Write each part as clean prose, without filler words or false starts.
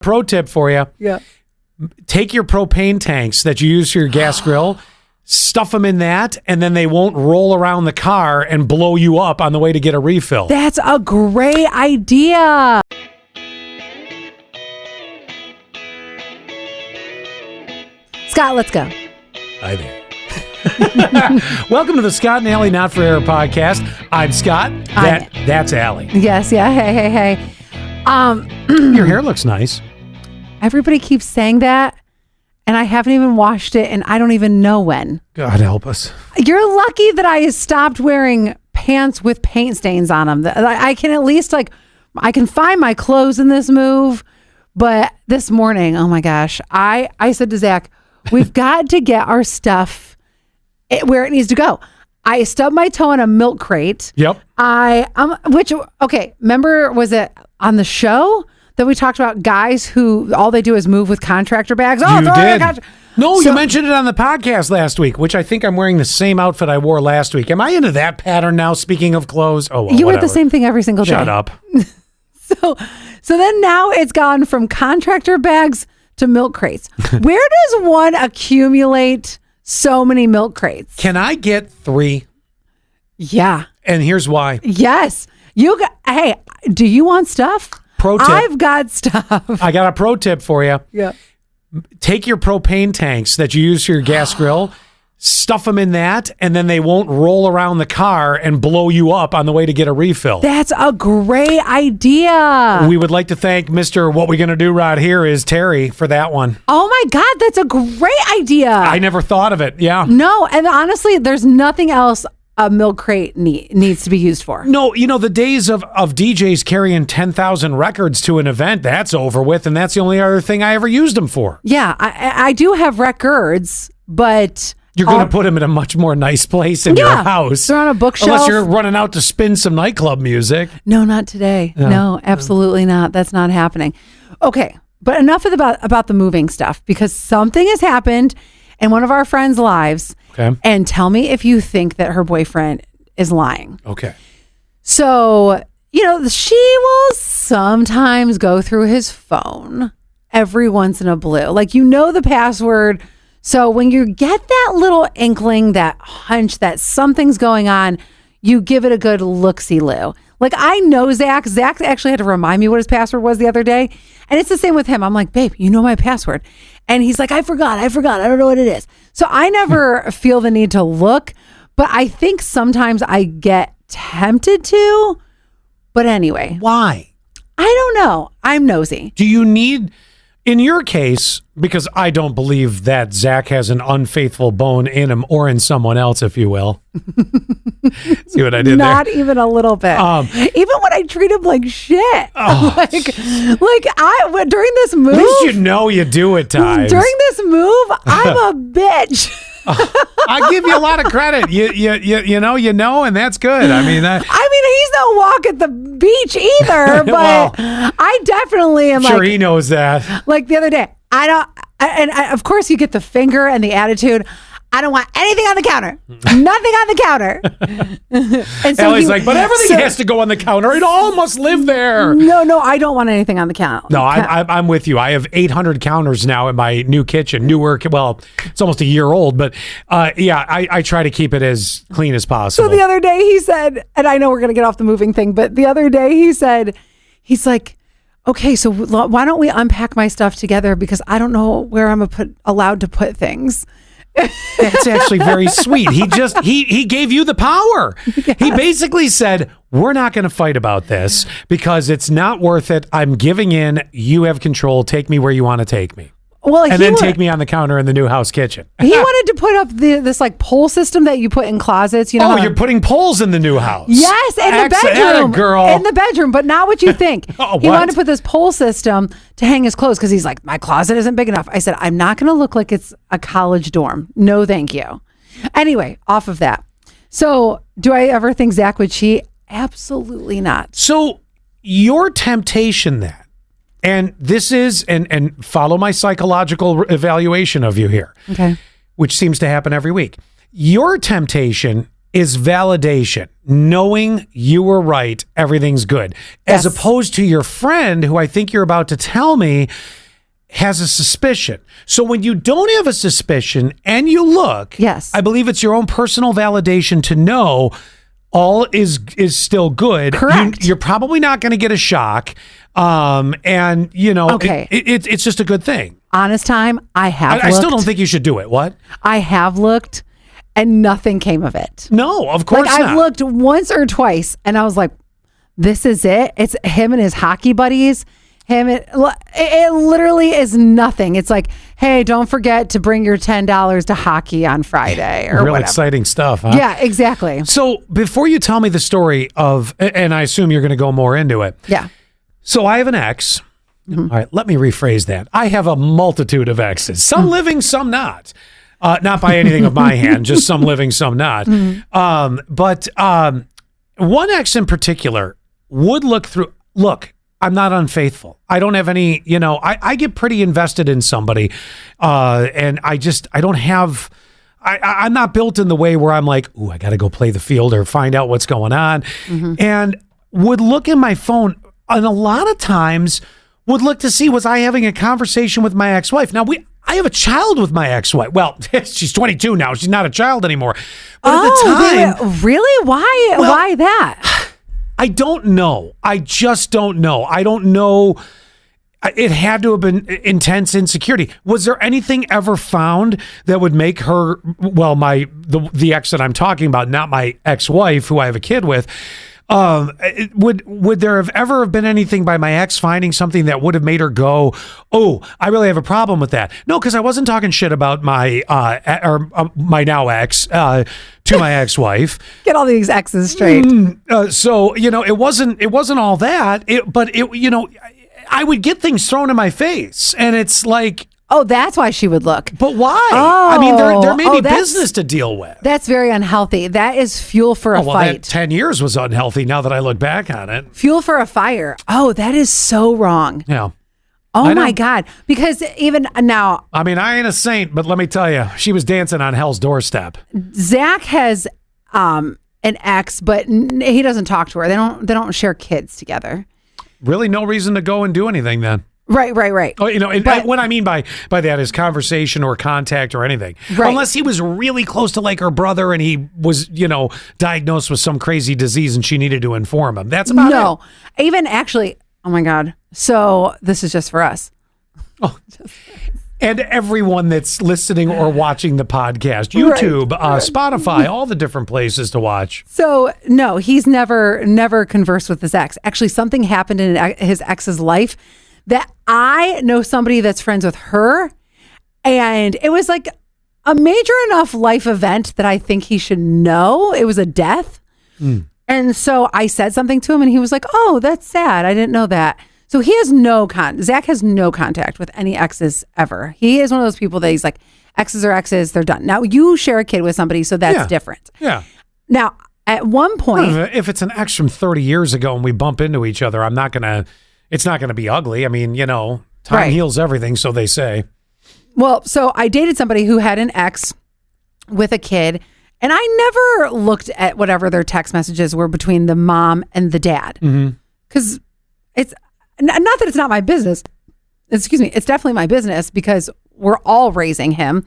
Pro tip for you. Yeah. Take your propane tanks that you use for your gas grill, stuff them in that, and then they won't roll around the car and blow you up on the way to get a refill. That's a great idea. Scott, let's go. I think. Welcome to the Scott and Allie Not For Air podcast. I'm Scott. That's Allie. Yes, yeah. Hey. Your hair looks nice. Everybody keeps saying that, and I haven't even washed it, and I don't even know when. God help us. You're lucky that I stopped wearing pants with paint stains on them. I can at least I can find my clothes in this move, but this morning, oh my gosh, I said to Zach, we've got to get our stuff where it needs to go. I stubbed my toe in a milk crate. Yep. Remember, was it on the show that we talked about guys who all they do is move with contractor bags? Oh, you did. You mentioned it on the podcast last week, which I think I'm wearing the same outfit I wore last week. Am I into that pattern now, speaking of clothes? Oh, well, you wear the same thing every single day. Shut up. So then now it's gone from contractor bags to milk crates. Where does one accumulate so many milk crates? Can I get 3? Yeah. And here's why. Yes. Hey, do you want stuff? Pro tip. I've got stuff. I got a pro tip for you. Yeah. Take your propane tanks that you use for your gas grill, stuff them in that, and then they won't roll around the car and blow you up on the way to get a refill. That's a great idea. We would like to thank Mr. What We Gonna Do Right Here is Terry for that one. Oh my God, that's a great idea. I never thought of it. Yeah. No, and honestly, there's nothing else a milk crate needs to be used for. No, the days of DJs carrying 10,000 records to an event, that's over with, and that's the only other thing I ever used them for. Yeah, I do have records, but you're going to put them in a much more nice place in your house. They're on a bookshelf. Unless you're running out to spin some nightclub music. No, not today. No, absolutely not. That's not happening. Okay, but enough about the moving stuff, because something has happened in one of our friends' lives. Okay. And tell me if you think that her boyfriend is lying. Okay. So, she will sometimes go through his phone every once in a blue. Like, the password. So when you get that little inkling, that hunch that something's going on, you give it a good look-see-loo. Like, I know Zach. Zach actually had to remind me what his password was the other day. And it's the same with him. I'm like, babe, you know my password. And he's like, I forgot. I don't know what it is. So I never feel the need to look. But I think sometimes I get tempted to. But anyway. Why? I don't know. I'm nosy. Do you need... In your case, because I don't believe that Zach has an unfaithful bone in him or in someone else, if you will. See what I did there? Not even a little bit. Even when I treat him like shit. Oh, during this move. At least you do at times. During this move, I'm a bitch. I give you a lot of credit. You know, and that's good. I mean, he's no walk at the beach either, but well, I definitely am. Sure, he knows that. Like the other day, of course you get the finger and the attitude. I don't want anything on the counter. Nothing on the counter. And so Ellie's like, but everything has to go on the counter. It all must live there. No, I don't want anything on the counter. No, I'm with you. I have 800 counters now in my new kitchen. Well, it's almost a year old, but I try to keep it as clean as possible. So the other day he said, and I know we're going to get off the moving thing, but the other day he's like, okay, so why don't we unpack my stuff together, because I don't know where I'm allowed to put things. That's actually very sweet. He gave you the power. Yes. He basically said, we're not going to fight about this because it's not worth it. I'm giving in. You have control. Take me where you want to take me. Well, and then take me on the counter in the new house kitchen. He wanted to put up this like pole system that you put in closets. You're putting poles in the new house. Yes, in the bedroom. Girl. In the bedroom, but not what you think. He wanted to put this pole system to hang his clothes because he's like, my closet isn't big enough. I said, I'm not going to look like it's a college dorm. No, thank you. Anyway, off of that. So do I ever think Zach would cheat? Absolutely not. So your temptation then, and this is, and follow my psychological evaluation of you here, okay, which seems to happen every week. Your temptation is validation. Knowing you were right, everything's good. As Yes. opposed to your friend, who I think you're about to tell me, has a suspicion. So when you don't have a suspicion and you look, Yes. I believe it's your own personal validation to know all is still good. Correct. You're probably not going to get a shock. And you know, Okay. it's just a good thing. Honest time, I have I still looked. don't think you should do it. What? I have looked and nothing came of it. No, of course Like not. I've looked once or twice and I was like, this is it. It's him and his hockey buddies. It literally is nothing. It's like, hey, don't forget to bring your $10 to hockey on Friday or Real whatever. exciting stuff, huh? Yeah, exactly. So before you tell me the story of, and I assume you're going to go more into it. Yeah. So I have an ex. All right, let me rephrase that. I have a multitude of exes, some living, some not. Not by anything of my hand, just some living, some not. But one ex in particular would look, I'm not unfaithful. I don't have any, I get pretty invested in somebody. And I don't have, I'm not built in the way where I'm like, ooh, I got to go play the field or find out what's going on. And would look in my phone, and a lot of times would look to see, was I having a conversation with my ex-wife? Now I have a child with my ex-wife. Well, she's 22 now. She's not a child anymore. But at the time, really? Why that? I don't know. I just don't know. I don't know. It had to have been intense insecurity. Was there anything ever found that would make her, well, the ex that I'm talking about, not my ex-wife who I have a kid with, would there have ever been anything by my ex finding something that would have made her go, oh, I really have a problem with that? No, because I wasn't talking shit about my now ex to my ex-wife. Get all these exes straight. So it wasn't all that. But I would get things thrown in my face, and it's like, Oh, that's why she would look. but why? Oh, I mean, there may be that's- business to deal with. That's very unhealthy. That is fuel for a Well, fight. that 10 years was unhealthy now that I look back on it. Fuel for a fire. Oh, that is so wrong. Yeah. Oh I know. my God. Because even now, I mean, I ain't a saint, but let me tell you, she was dancing on hell's doorstep. Zach has an ex, but he doesn't talk to her. They don't share kids together. Really no reason to go and do anything then. Right. Oh, and But- what I mean by that is conversation or contact or anything. Right. Unless he was really close to like her brother and he was, diagnosed with some crazy disease and she needed to inform him. That's about it. No. Even actually, oh my God. So this is just for us. And everyone that's listening or watching the podcast, YouTube, Spotify, all the different places to watch. So no, he's never conversed with his ex. Actually, something happened in his ex's life that I know somebody that's friends with her, and it was like a major enough life event that I think he should know. It was a death. And so I said something to him and he was like, oh, that's sad. I didn't know that. So he has Zach has no contact with any exes ever. He is one of those people that he's like, exes are exes, they're done. Now you share a kid with somebody, so that's different. Yeah. Now, at one point, If it's an ex from 30 years ago and we bump into each other, it's not going to be ugly. I mean, time Right. heals everything, so they say. well, so I dated somebody who had an ex with a kid, and I never looked at whatever their text messages were between the mom and the dad. Because it's not that it's not my business. Excuse me. It's definitely my business because we're all raising him.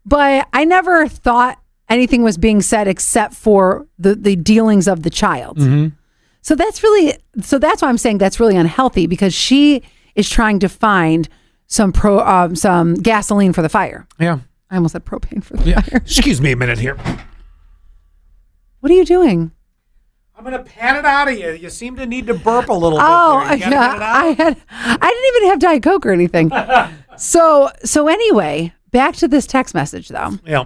But I never thought anything was being said except for the dealings of the child. So that's why I'm saying that's really unhealthy, because she is trying to find some gasoline for the fire. Yeah. I almost said propane for the fire. Excuse me a minute here. What are you doing? I'm going to pat it out of you. You seem to need to burp a little Oh, bit. There. You gotta get it out? I didn't even have Diet Coke or anything. So anyway, back to this text message though. Yeah.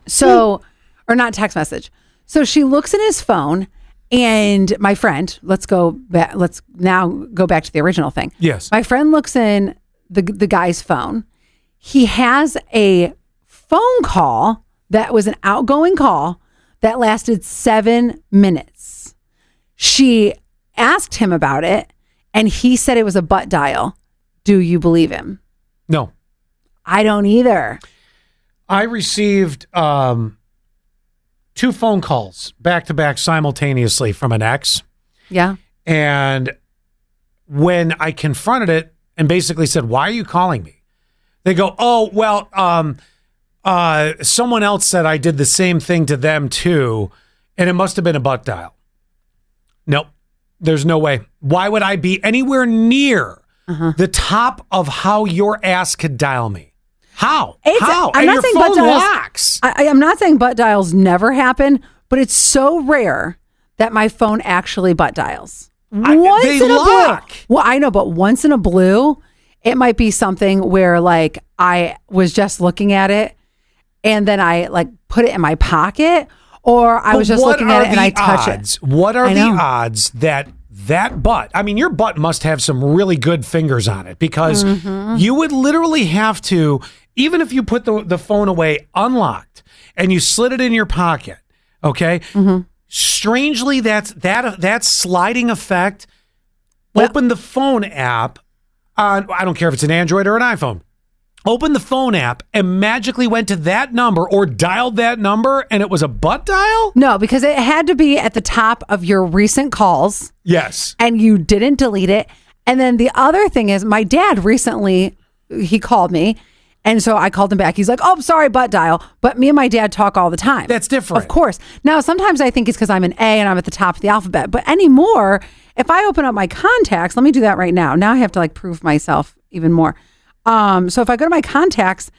So, or not text message. So she looks in his phone, and my friend, let's now go back to the original thing. Yes. My friend looks in the guy's phone. He has a phone call that was an outgoing call that lasted 7 minutes. She asked him about it, and he said it was a butt dial. Do you believe him? No. I don't either. I received 2 phone calls back to back simultaneously from an ex. Yeah. And when I confronted it and basically said, "Why are you calling me?" They go, "Oh, well, someone else said I did the same thing to them too, and it must have been a butt dial." Nope. There's no way. Why would I be anywhere near the top of how your ass could dial me? How? How? I'm and not your saying phone butt dials. locks. I'm not saying butt dials never happen, but it's so rare that my phone actually butt dials. Once they in a lock. blue. Well, I know, but once in a blue, it might be something where like I was just looking at it and then I like put it in my pocket, or I was just looking at it and I touch it. What are the odds that butt, I mean, your butt must have some really good fingers on it, because you would literally have to, even if you put the phone away unlocked and you slid it in your pocket, okay? Strangely, that sliding effect, open the phone app on, I don't care if it's an Android or an iPhone, open the phone app and magically went to that number or dialed that number and it was a butt dial? No, because it had to be at the top of your recent calls. Yes. And you didn't delete it. And then the other thing is, my dad recently, he called me. And so I called him back. He's like, "Oh, I'm sorry, butt dial." But me and my dad talk all the time. That's different. Of course. Now, sometimes I think it's because I'm an A and I'm at the top of the alphabet. But anymore, if I open up my contacts, let me do that right now. Now I have to like prove myself even more. So if I go to my contacts,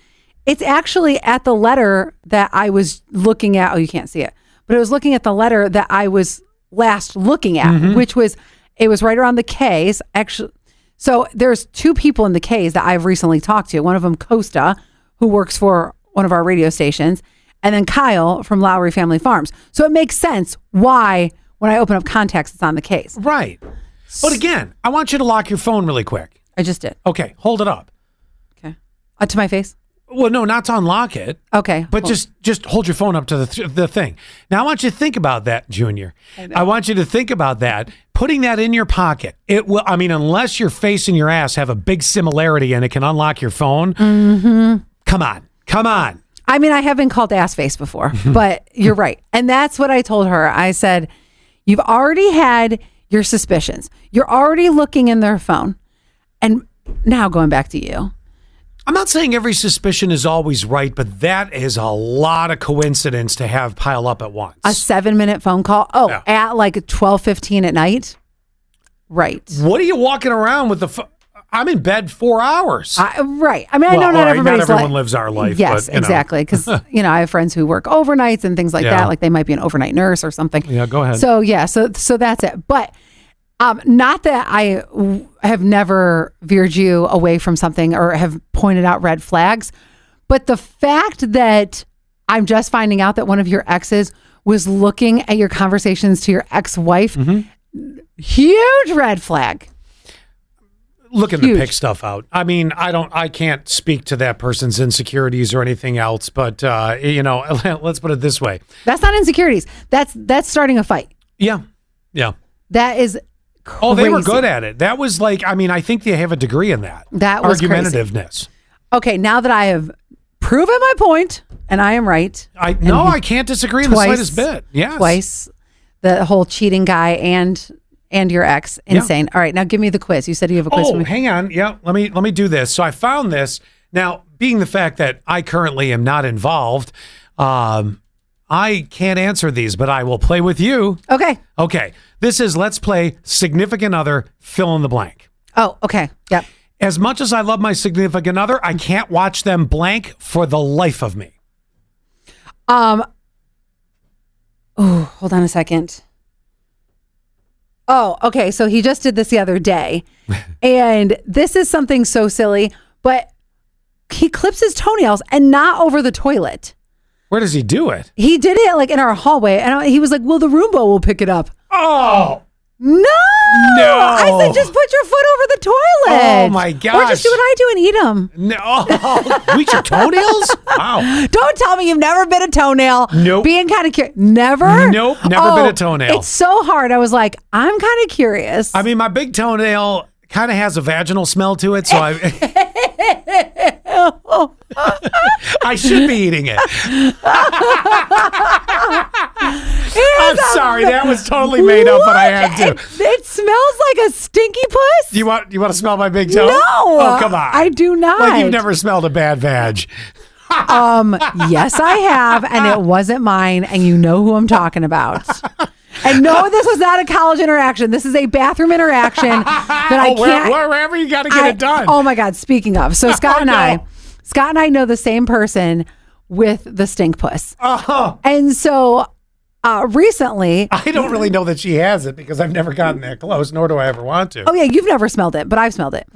it's actually at the letter that I was looking at. Oh, you can't see it. But it was looking at the letter that I was last looking at, which was, it was right around the K's. Actually, so there's 2 people in the K's that I've recently talked to. One of them, Costa, who works for one of our radio stations, and then Kyle from Lowry Family Farms. So it makes sense why when I open up contacts, it's on the K's. Right. But again, I want you to lock your phone really quick. I just did. Okay, hold it up. Okay. To my face? Well, no, not to unlock it. Okay. But just hold your phone up to the thing. Now, I want you to think about that, Junior. I want you to think about that. Putting that in your pocket. It will, I mean, unless your face and your ass have a big similarity and it can unlock your phone. Come on. I mean, I have been called ass face before, but you're right. And that's what I told her. I said, you've already had your suspicions. You're already looking in their phone. And now going back to you. I'm not saying every suspicion is always right, but that is a lot of coincidence to have pile up at once. A 7-minute phone call. Oh, Yeah. at like 12:15 at night. Right. What are you walking around with the phone? I'm in bed 4 hours. Right. I mean, I know not all right, everybody's not everyone lives our life. Yes, but, exactly. Because, I have friends who work overnights and things like Yeah. that. Like they might be an overnight nurse or something. Yeah, go ahead. So, yeah. So that's it. But not that I have never veered you away from something or have pointed out red flags, but the fact that I'm just finding out that one of your exes was looking at your conversations to your ex-wife, huge red flag. Looking to pick stuff out. I mean, I can't speak to that person's insecurities or anything else, but let's put it this way. That's not insecurities. That's starting a fight. Yeah. That is crazy. Oh, they were good at it. That was like, I mean, I think they have a degree in that. That was argumentativeness. Okay, now that I have proven my point, and I am right. I can't disagree in the slightest bit. Yes. Twice. The whole cheating guy and your ex. Insane. Yeah. All right, now give me the quiz. You said you have a quiz for me. Hang on. Yeah, let me do this. So I found this. Now, being the fact that I currently am not involved, I can't answer these, but I will play with you. Okay. This is Let's Play Significant Other, fill in the blank. Oh, okay. Yep. As much as I love my significant other, I can't watch them blank for the life of me. Oh, hold on a second. Oh, okay. So he just did this the other day. And this is something so silly, but he clips his toenails and not over the toilet. Where does he do it? He did it like in our hallway. And he was like, well, the Roomba will pick it up. Oh. No. I said, just put your foot over the toilet. Oh, my gosh. Or just do what I do and eat them. No. Bleach your toenails? Wow. Don't tell me you've never been a toenail. Nope. Being kind of curious. Never? Nope. Never been a toenail. It's so hard. I was like, I'm kind of curious. I mean, my big toenail kind of has a vaginal smell to it, so I should be eating it. I'm sorry. That was totally made up, but I had to. It smells like a stinky puss. You want to smell my big toe? No. Oh, come on. I do not. Like you've never smelled a bad vag. Yes, I have, and it wasn't mine, and you know who I'm talking about. And no, this was not a college interaction. This is a bathroom interaction that I can't. Wherever you got to get it done. Oh my God! Speaking of, so Scott and I know the same person with the stink puss, and so recently, I don't really know that she has it because I've never gotten that close, nor do I ever want to. Oh yeah, you've never smelled it, but I've smelled it.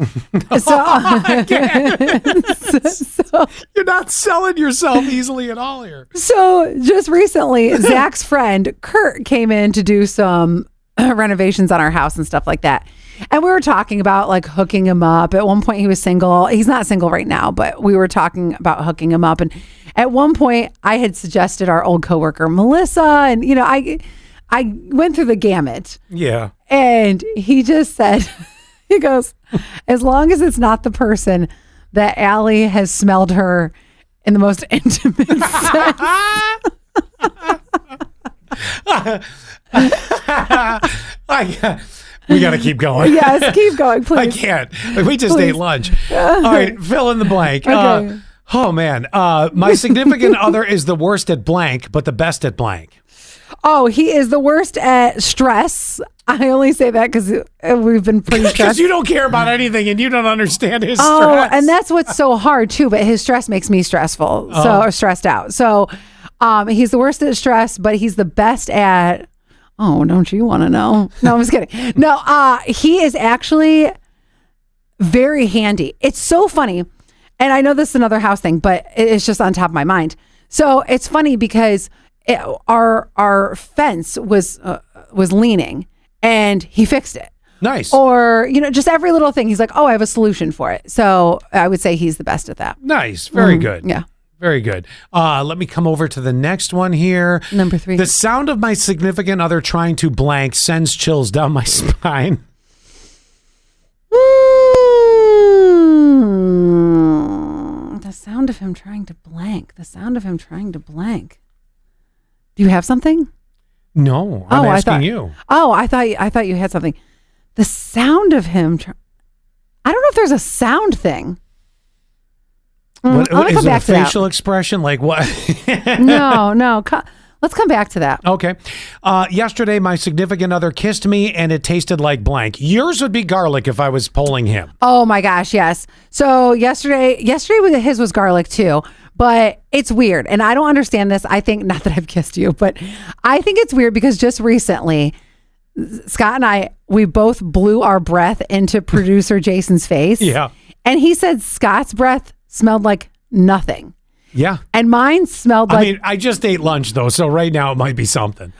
So you're not selling yourself easily at all here. So just recently, Zach's friend Kurt came in to do some renovations on our house and stuff like that. And we were talking about like hooking him up. At one point he was single. He's not single right now, but we were talking about hooking him up. And at one point I had suggested our old coworker, Melissa. And, you know, I went through the gamut. Yeah. And he just said, he goes, as long as it's not the person that Allie has smelled her in the most intimate sense. We got to keep going. Yes, keep going, please. I can't. We just ate lunch. All right, fill in the blank. Okay. Oh, man. My significant other is the worst at blank, but the best at blank. Oh, he is the worst at stress. I only say that because we've been pretty stressed. Because you don't care about anything and you don't understand his stress. Oh, and that's what's so hard too. But his stress makes me stressful, or stressed out. So he's the worst at stress, but he's the best at. Oh, don't you want to know? No, I'm just kidding. No, he is actually very handy. It's so funny, and I know this is another house thing, but it's just on top of my mind. So it's funny because our fence was leaning. And he fixed it. Nice. Or, you know, just every little thing. He's like, oh, I have a solution for it. So I would say he's the best at that. Nice. Very good. Yeah. Very good. Let me come over to the next one here. Number 3. The sound of my significant other trying to blank sends chills down my spine. The sound of him trying to blank. The sound of him trying to blank. Do you have something? No, I'm asking you. Oh, I thought you had something. The sound of him. I don't know if there's a sound thing. What, is it a facial expression? Like what? No. Let's come back to that. Okay. Yesterday, my significant other kissed me and it tasted like blank. Yours would be garlic if I was polling him. Oh my gosh, yes. So yesterday his was garlic too. But it's weird. And I don't understand this. I think, not that I've kissed you, but I think it's weird because just recently, Scott and I, we both blew our breath into producer Jason's face. Yeah. And he said Scott's breath smelled like nothing. Yeah. And mine smelled like... I mean, I just ate lunch though, so right now it might be something.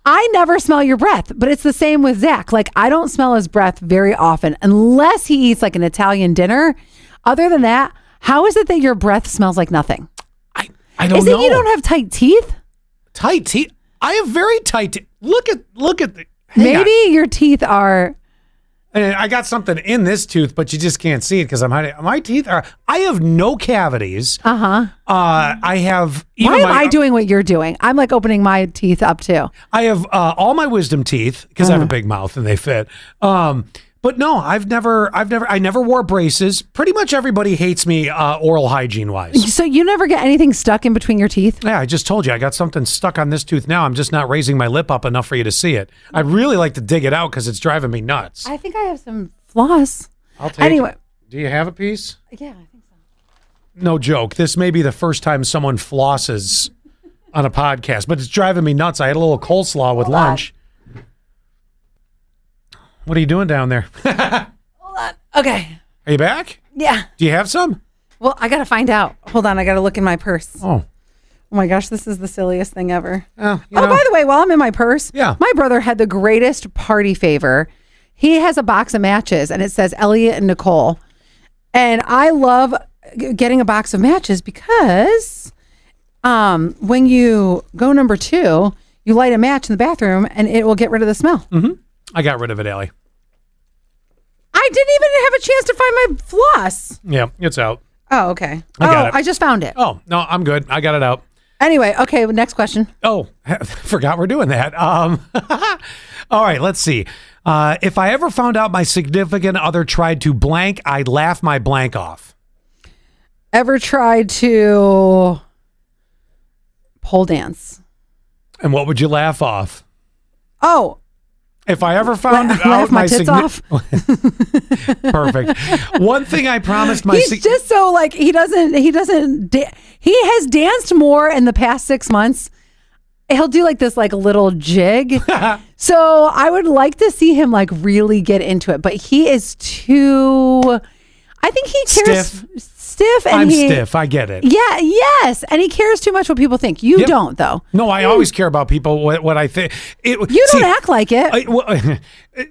I never smell your breath, but it's the same with Zach. Like, I don't smell his breath very often unless he eats like an Italian dinner. Other than that, how is it that your breath smells like nothing? I don't know. Is it you don't have tight teeth? Tight teeth? I have very tight teeth. Look at the... Maybe your teeth are... And I got something in this tooth, but you just can't see it because I'm hiding. My teeth are... I have no cavities. I have... Why am I doing what you're doing? I'm like opening my teeth up too. I have all my wisdom teeth because I have a big mouth and they fit. But no, I never wore braces. Pretty much everybody hates me oral hygiene wise. So you never get anything stuck in between your teeth? Yeah, I just told you I got something stuck on this tooth now. I'm just not raising my lip up enough for you to see it. I'd really like to dig it out because it's driving me nuts. I think I have some floss. I'll take it. Do you have a piece? Yeah, I think so. No joke. This may be the first time someone flosses on a podcast, but it's driving me nuts. I had a little coleslaw with lunch. What are you doing down there? Hold on. Okay. Are you back? Yeah. Do you have some? Well, I got to find out. Hold on. I got to look in my purse. Oh my gosh. This is the silliest thing ever. By the way, while I'm in my purse, yeah, my brother had the greatest party favor. He has a box of matches and it says Elliot and Nicole. And I love getting a box of matches because when you go number 2, you light a match in the bathroom and it will get rid of the smell. Mm-hmm. I got rid of it, Allie. I didn't even have a chance to find my floss. Yeah, it's out. Oh, okay. I got it. I just found it. Oh, no, I'm good. I got it out. Anyway, okay, next question. Oh, forgot we're doing that. All right, let's see. If I ever found out my significant other tried to blank, I'd laugh my blank off. Ever tried to pole dance? And what would you laugh off? Oh, if I ever found out laugh my tits off. Perfect. One thing I promised my he's just so like he has danced more in the past 6 months. He'll do like this like little jig. So I would like to see him like really get into it, but he is too, I think he cares stiff and I'm stiff. I get it. Yeah. Yes. And he cares too much what people think. You don't though. No, I always care about people, what I think. You don't act like it.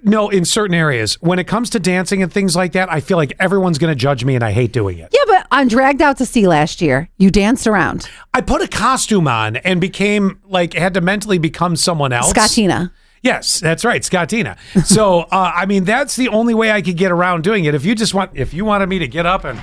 No, in certain areas. When it comes to dancing and things like that, I feel like everyone's going to judge me and I hate doing it. Yeah, but on Dragged Out to Sea last year, you danced around. I put a costume on and became like, had to mentally become someone else. Scottina. Yes, that's right, Scottina. So, I mean, that's the only way I could get around doing it. If you wanted me to get up and...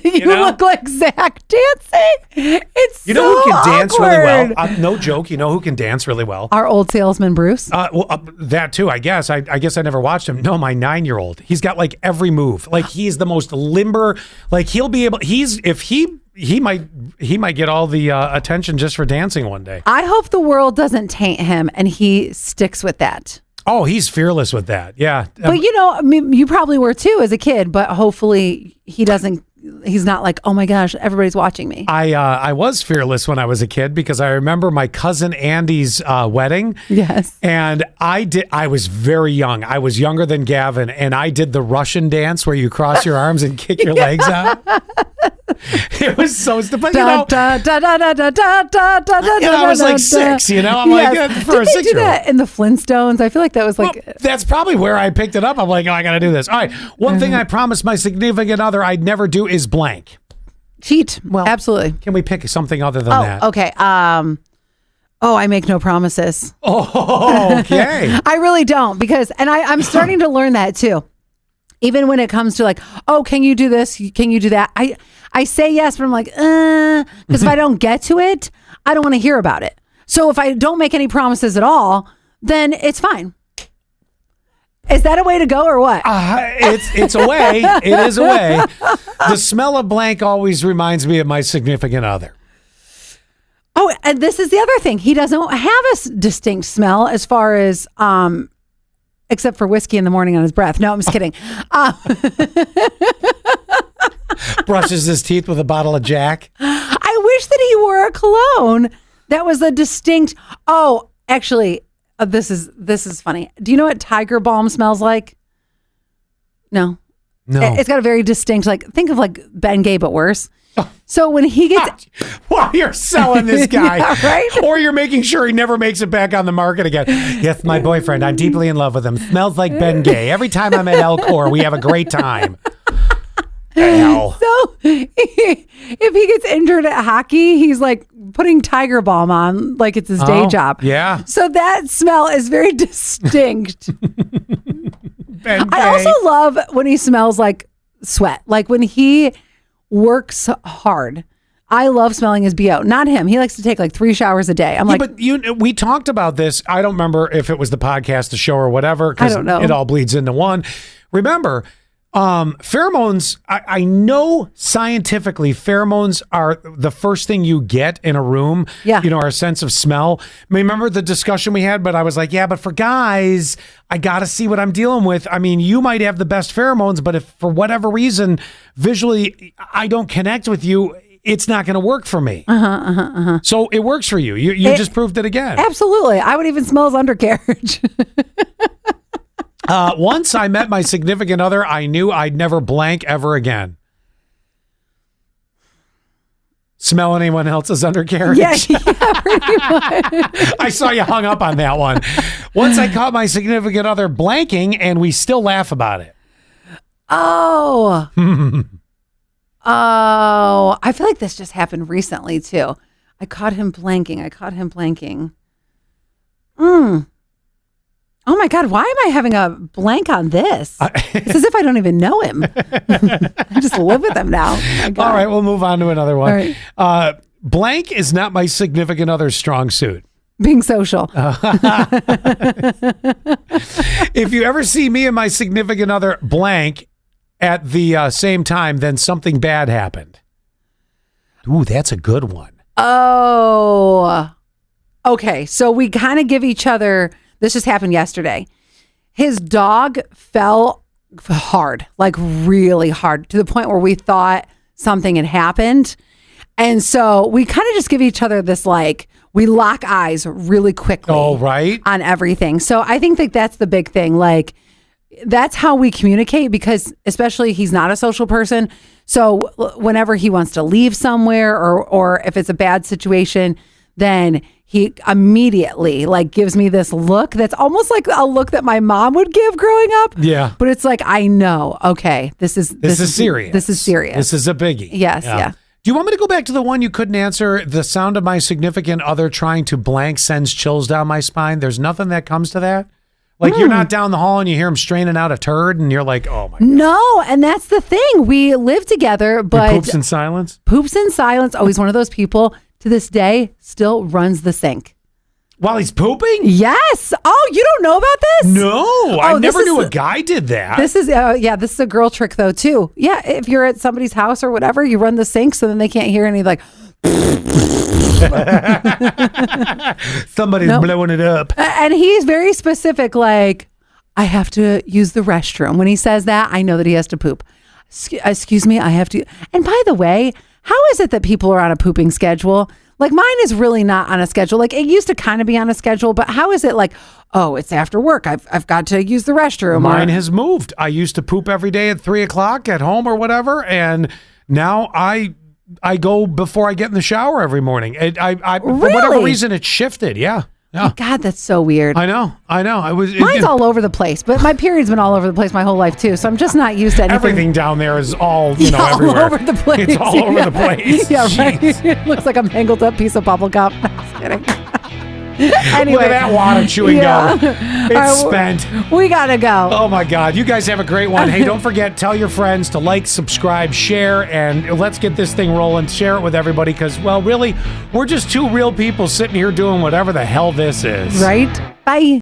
you look like Zach dancing. It's you know who can dance awkward. really well? No joke. You know who can dance really well? Our old salesman Bruce. That too. I guess. I guess I never watched him. No, my 9-year-old. He's got like every move. Like he's the most limber. Like he'll be able. He might get all the attention just for dancing one day. I hope the world doesn't taint him and he sticks with that. Oh, he's fearless with that. Yeah. But I mean, you probably were too as a kid, but hopefully he's not like, oh my gosh, everybody's watching me. I was fearless when I was a kid because I remember my cousin Andy's wedding. Yes. And I was very young. I was younger than Gavin, and I did the Russian dance where you cross your arms and kick your legs out. It was so stupid. I was like 6, I'm like, for a 6-year-old. Do that in the Flintstones? I feel like that was like... Well, that's probably where I picked it up. I'm like, I got to do this. All right. One thing I promised my significant other I'd never do is blank. Cheat. Well, absolutely. Can we pick something other than that? Okay. I make no promises. Oh, okay. I really don't because, and I'm starting to learn that too. Even when it comes to like, oh, can you do this? Can you do that? I say yes, but I'm like, because if I don't get to it, I don't want to hear about it. So if I don't make any promises at all, then it's fine. Is that a way to go or what? It's a way. It is a way. The smell of blank always reminds me of my significant other. Oh, and this is the other thing. He doesn't have a distinct smell as far as, except for whiskey in the morning on his breath. No, I'm just kidding. Brushes his teeth with a bottle of Jack. I wish that he wore a cologne that was a distinct. Oh, actually, this is funny. Do you know what Tiger Balm smells like? No. It's got a very distinct, like, think of like Ben Gay, but worse. So when he gets... Well, you're selling this guy. Yeah, right? Or you're making sure he never makes it back on the market again. Yes, my boyfriend. I'm deeply in love with him. Smells like Ben Gay. Every time I'm at Elcor, we have a great time. Hell. So if he gets injured at hockey, he's like putting Tiger Balm on like it's his day job. Yeah. So that smell is very distinct. Ben Gay. I also love when he smells like sweat. Like when he works hard. I love smelling his BO. Not him. He likes to take like 3 showers a day. I'm like, but we talked about this. I don't remember if it was the podcast, the show, or whatever. I don't know. It all bleeds into one. Remember, pheromones. I know scientifically, pheromones are the first thing you get in a room. Yeah. Our sense of smell. I mean, remember the discussion we had? But I was like, yeah, but for guys, I got to see what I'm dealing with. I mean, you might have the best pheromones, but if for whatever reason, visually, I don't connect with you, it's not going to work for me. So it works for you. You just proved it again. Absolutely. I would even smell his undercarriage. Once I met my significant other, I knew I'd never blank ever again. Smell anyone else's undercarriage? Yeah, pretty much. I saw you hung up on that one. Once I caught my significant other blanking, and we still laugh about it. Oh. Oh, I feel like this just happened recently too. I caught him blanking. Oh my God, why am I having a blank on this? It's as if I don't even know him. I just live with him now. Oh All right, we'll move on to another one. All right. Blank is not my significant other's strong suit. Being social. If you ever see me and my significant other blank at the same time, then something bad happened. Ooh, that's a good one. Oh, okay. So we kind of give each other, this just happened yesterday. His dog fell hard, like really hard, to the point where we thought something had happened. And so we kind of just give each other this, like, we lock eyes really quickly. Oh, right. On everything. So I think that that's the big thing. Like, that's how we communicate, because especially he's not a social person. So whenever he wants to leave somewhere, or if it's a bad situation, then he immediately like gives me this look that's almost like a look that my mom would give growing up. Yeah. But it's like, I know, okay, this is serious. This is serious. This is a biggie. Yes. Yeah. Do you want me to go back to the one you couldn't answer? The sound of my significant other trying to blank sends chills down my spine. There's nothing that comes to that. Like you're not down the hall and you hear him straining out a turd and you're like, oh my God. No, and that's the thing. We live together, but He poops in silence? Poops in silence. Oh, he's one of those people to this day still runs the sink. While he's pooping? Yes. Oh, you don't know about this? No, I never knew a guy did that. This is, this is a girl trick though too. Yeah, if you're at somebody's house or whatever, you run the sink so then they can't hear any like. Somebody's blowing it up. And he's very specific, like, I have to use the restroom. When he says that, I know that he has to poop. Excuse me, I have to. And by the way, how is it that people are on a pooping schedule? Like mine is really not on a schedule. Like it used to kind of be on a schedule, but how is it like, oh, it's after work. I've got to use the restroom. Mine has moved. I used to poop every day at 3:00 at home or whatever. And now I go before I get in the shower every morning. For whatever reason, it shifted. Yeah. Oh, God, that's so weird. I know. Mine's all over the place, but my period's been all over the place my whole life too. So I'm just not used to anything. Everything down there is all, everywhere. All over the place. It's all over the place. Yeah, right. It looks like a mangled up piece of bubble gum. Just kidding. Anyway, look at that water chewing gum. It's spent. We gotta go. Oh my God. You guys have a great one. Hey, don't forget, tell your friends to like, subscribe, share, and let's get this thing rolling. Share it with everybody because, well, really, we're just two real people sitting here doing whatever the hell this is. Right? Bye.